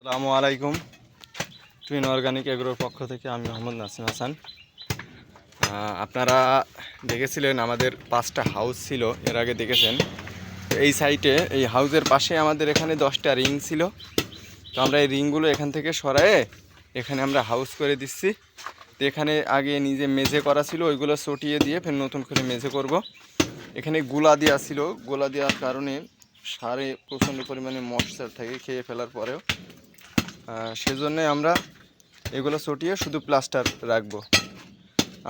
আসসালামু আলাইকুম। Twin organic এগ্রোর পক্ষ থেকে আমি মোহাম্মদ নাসিম হাসান। আপনারা দেখেছিলেন আমাদের 5টা হাউস ছিল, এর আগে দেখেছেন। তো এই সাইটে এই হাউসের পাশে আমাদের এখানে 10টা রিং ছিল। তো আমরা এই রিংগুলো এখান থেকে সরায়ে এখানে আমরা হাউস করে দিচ্ছি। তো এখানে আগে নিজে মেঝে করা ছিল, ওইগুলো সটিয়ে দিয়ে ফের নতুন করে মেঝে করব। এখানে গোলা দেওয়া ছিল, গোলা দেওয়ার কারণে সারে প্রচণ্ড পরিমাণে মশার থাকে খেয়ে ফেলার পরেও, সেজন্য আমরা এগুলো সটিয়ে শুধু প্লাস্টার রাখবো।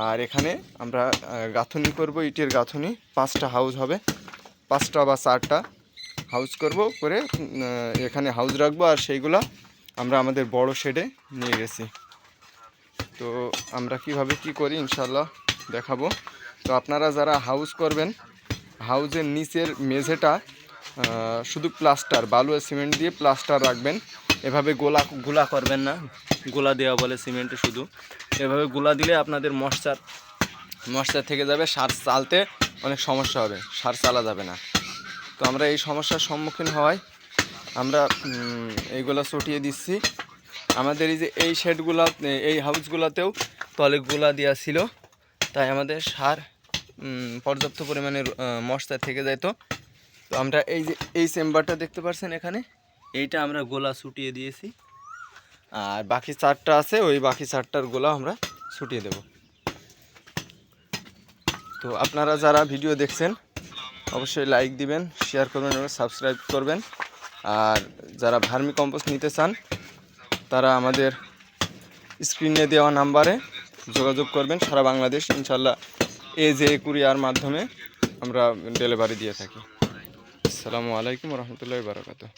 আর এখানে আমরা গাঁথুনি করব, ইটের গাঁথুনি। 5টা হাউস হবে, 5টা বা 4টা হাউস করব, করে এখানে হাউস রাখবো। আর সেইগুলো আমরা আমাদের বড় শেডে নিয়ে গেছি। তো আমরা কিভাবে কি করি ইনশাল্লাহ দেখাবো। তো আপনারা যারা হাউস করবেন, হাউসের নিচের মেঝেটা শুধু প্লাস্টার, বালু আর সিমেন্ট দিয়ে প্লাস্টার রাখবেন। এভাবে গোলা করবেন না, গোলা দেওয়া বলে সিমেন্টে। শুধু এভাবে গোলা দিলে আপনাদের মশার থেকে যাবে, সার চালতে অনেক সমস্যা হবে, সার চালা যাবে না। তো আমরা এই সমস্যার সম্মুখীন হওয়ায় আমরা এইগুলো চটিয়ে দিচ্ছি। আমাদের এই শেডগুলা, এই হাউসগুলোতেও তলে গোলা দেওয়া ছিল, তাই আমাদের সার পর্যাপ্ত পরিমাণে মশা থেকে যেত। তো আমরা এই চেম্বারটা দেখতে পাচ্ছেন এখানে, এইটা আমরা গোলা ছুটিয়ে দিয়েছি। আর বাকি 4টা আছে, ওই বাকি 4টার গোলা আমরা ছুটিয়ে দেব। তো আপনারা যারা ভিডিও দেখছেন অবশ্যই লাইক দিবেন, শেয়ার করবেন এবং সাবস্ক্রাইব করবেন। আর যারা ভার্মি কম্পোস্ট নিতে চান তারা আমাদের স্ক্রিনে দেওয়া নাম্বারে যোগাযোগ করবেন। সারা বাংলাদেশ ইনশাল্লাহ যে কুরিয়ার মাধ্যমে আমরা ডেলিভারি দিয়ে থাকি। আসসালামু আলাইকুম রহমতুল্লাহি ওয়া বারাকাতুহু।